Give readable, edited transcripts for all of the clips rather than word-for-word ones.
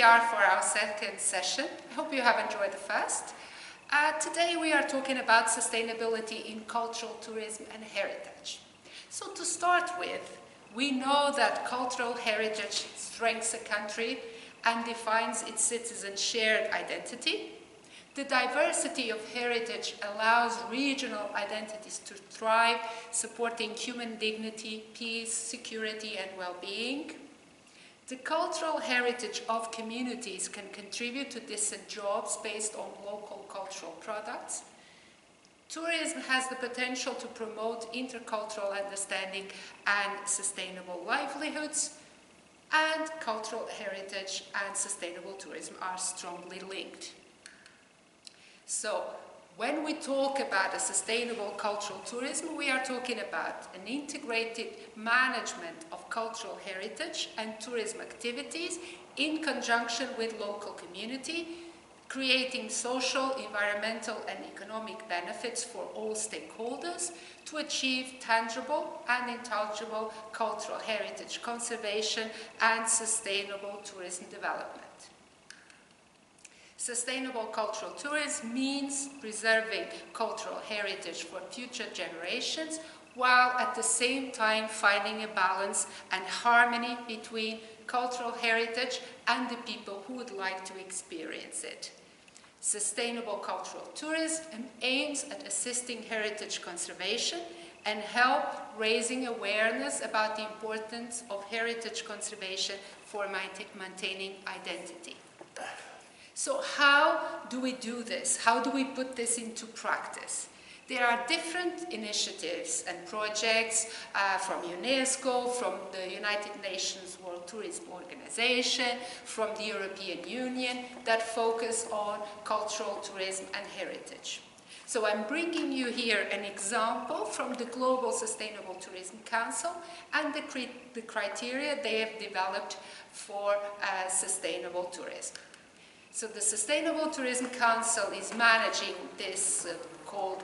are for our second session. I hope you have enjoyed the first. Today we are talking about sustainability in cultural tourism and heritage. So to start with, we know that cultural heritage strengthens a country and defines its citizens' shared identity. The diversity of heritage allows regional identities to thrive, supporting human dignity, peace, security, and well-being. The cultural heritage of communities can contribute to decent jobs based on local cultural products. Tourism has the potential to promote intercultural understanding and sustainable livelihoods, and cultural heritage and sustainable tourism are strongly linked. So, when we talk about a sustainable cultural tourism, we are talking about an integrated management of cultural heritage and tourism activities in conjunction with local community, creating social, environmental, and economic benefits for all stakeholders to achieve tangible and intangible cultural heritage conservation and sustainable tourism development. Sustainable cultural tourism means preserving cultural heritage for future generations, while at the same time finding a balance and harmony between cultural heritage and the people who would like to experience it. Sustainable cultural tourism aims at assisting heritage conservation and help raising awareness about the importance of heritage conservation for maintaining identity. So how do we do this? How do we put this into practice? There are different initiatives and projects from UNESCO, from the United Nations World Tourism Organization, from the European Union that focus on cultural tourism and heritage. So I'm bringing you here an example from the Global Sustainable Tourism Council and the criteria they have developed for sustainable tourism. So the Sustainable Tourism Council is managing this called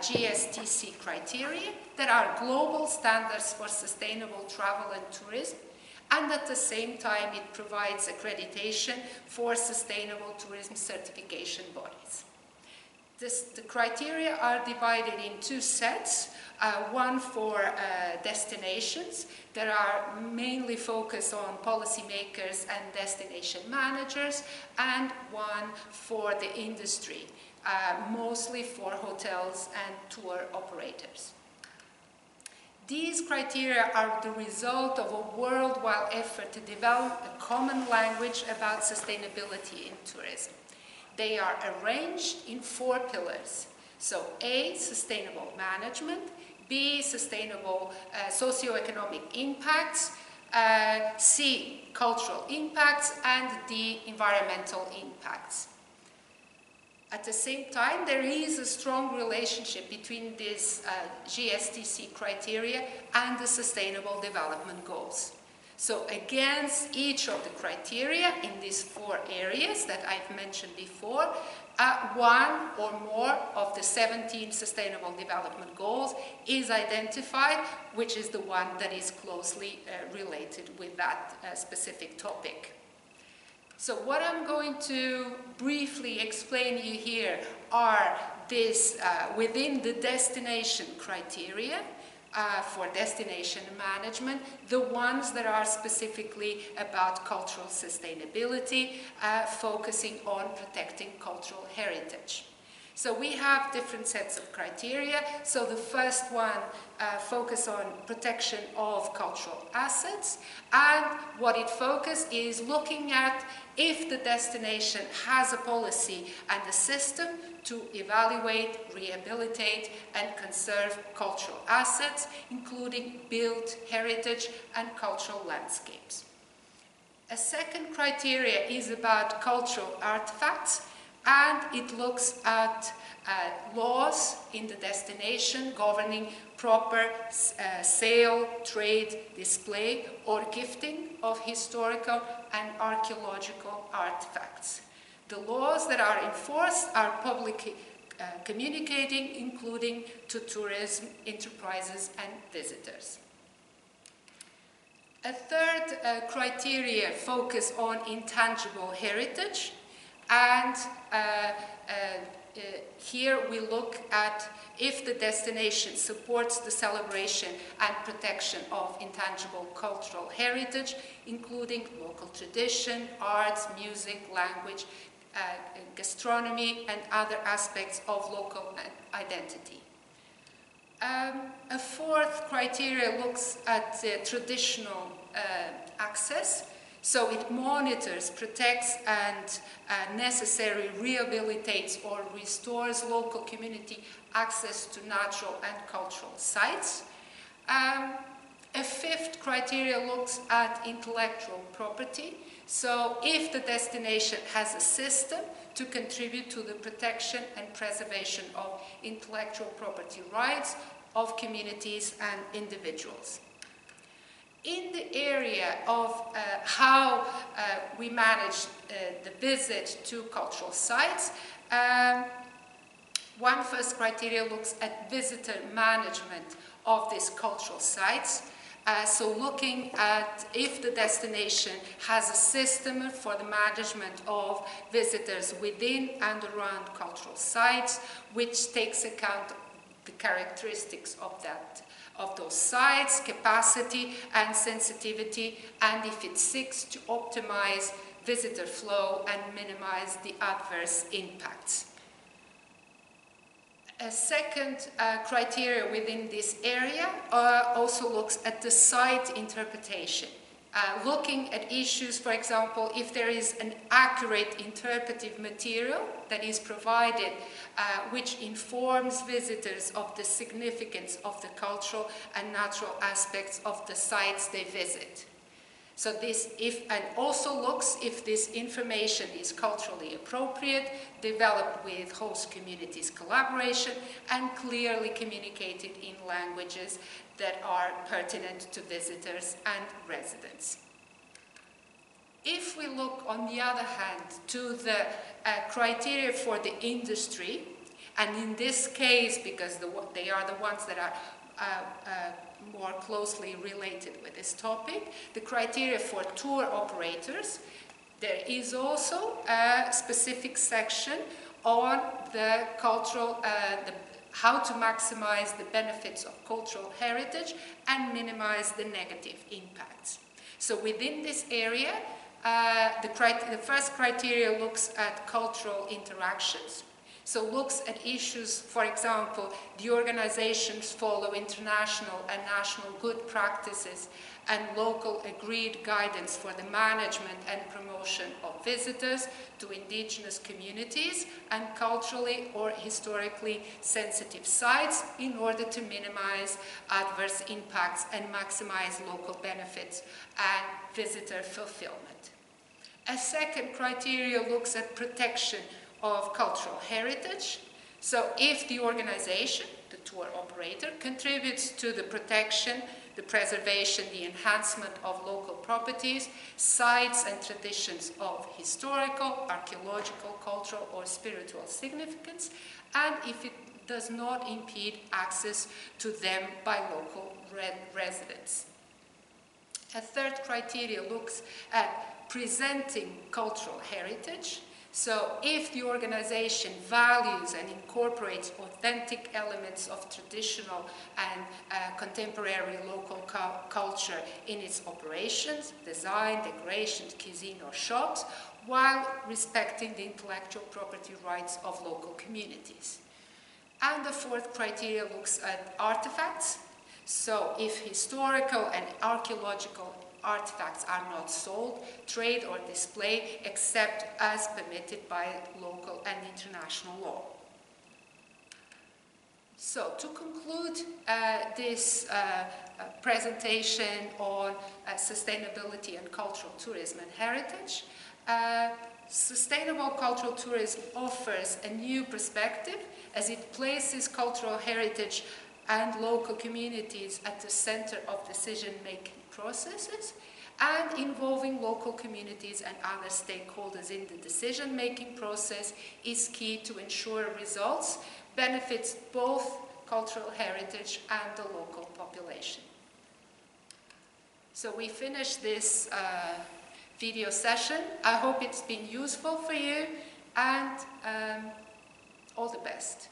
GSTC criteria that are global standards for sustainable travel and tourism, and at the same time it provides accreditation for sustainable tourism certification bodies. The criteria are divided in two sets, one for destinations that are mainly focused on policymakers and destination managers, and one for the industry, mostly for hotels and tour operators. These criteria are the result of a worldwide effort to develop a common language about sustainability in tourism. They are arranged in 4 pillars. So A, sustainable management, B, sustainable socioeconomic impacts, C, cultural impacts, and D, environmental impacts. At the same time, there is a strong relationship between these GSTC criteria and the Sustainable Development Goals. So against each of the criteria in these 4 areas that I've mentioned before, one or more of the 17 Sustainable Development Goals is identified, which is the one that is closely related with that specific topic. So what I'm going to briefly explain you here are this within the destination criteria, for destination management, the ones that are specifically about cultural sustainability, focusing on protecting cultural heritage. So we have different sets of criteria. So the first one focus on protection of cultural assets, and what it focuses is looking at if the destination has a policy and a system to evaluate, rehabilitate, and conserve cultural assets, including built heritage and cultural landscapes. A second criteria is about cultural artifacts, and it looks at laws in the destination governing proper sale, trade, display, or gifting of historical and archaeological artifacts. The laws that are enforced are publicly communicating, including to tourism enterprises and visitors. A third criteria focus on intangible heritage, and here we look at if the destination supports the celebration and protection of intangible cultural heritage, including local tradition, arts, music, language, gastronomy, and other aspects of local identity. A fourth criteria looks at traditional access. So it monitors, protects, and necessarily rehabilitates or restores local community access to natural and cultural sites. A fifth criteria looks at intellectual property. So if the destination has a system to contribute to the protection and preservation of intellectual property rights of communities and individuals. In the area of how we manage the visit to cultural sites, one first criteria looks at visitor management of these cultural sites. So looking at if the destination has a system for the management of visitors within and around cultural sites, which takes account of the characteristics of those sites, capacity and sensitivity, and if it seeks to optimize visitor flow and minimize the adverse impacts. A second criteria within this area also looks at the site interpretation. Looking at issues, for example, if there is an accurate interpretive material that is provided which informs visitors of the significance of the cultural and natural aspects of the sites they visit. So and also looks if this information is culturally appropriate, developed with host communities' collaboration, and clearly communicated in languages that are pertinent to visitors and residents. If we look, on the other hand, to the criteria for the industry, and in this case, because they are the ones that are more closely related with this topic, the criteria for tour operators, there is also a specific section on the cultural, how to maximize the benefits of cultural heritage and minimize the negative impacts. So within this area, the first criteria looks at cultural interactions. So looks at issues, for example, the organizations follow international and national good practices and local agreed guidance for the management and promotion of visitors to indigenous communities and culturally or historically sensitive sites in order to minimize adverse impacts and maximize local benefits and visitor fulfillment. A second criteria looks at protection of cultural heritage. So if the organization, the tour operator, contributes to the protection, the preservation, the enhancement of local properties, sites and traditions of historical, archaeological, cultural or spiritual significance, and if it does not impede access to them by local residents. A third criteria looks at presenting cultural heritage. So if the organization values and incorporates authentic elements of traditional and contemporary local culture in its operations, design, decoration, cuisine or shops, while respecting the intellectual property rights of local communities. And the fourth criteria looks at artifacts. So if historical and archaeological artifacts are not sold, trade or display except as permitted by local and international law. So to conclude this presentation on sustainability and cultural tourism and heritage, sustainable cultural tourism offers a new perspective as it places cultural heritage and local communities at the center of decision-making processes, and involving local communities and other stakeholders in the decision-making process is key to ensure results benefits both cultural heritage and the local population. So we finish this video session. I hope it's been useful for you, and all the best.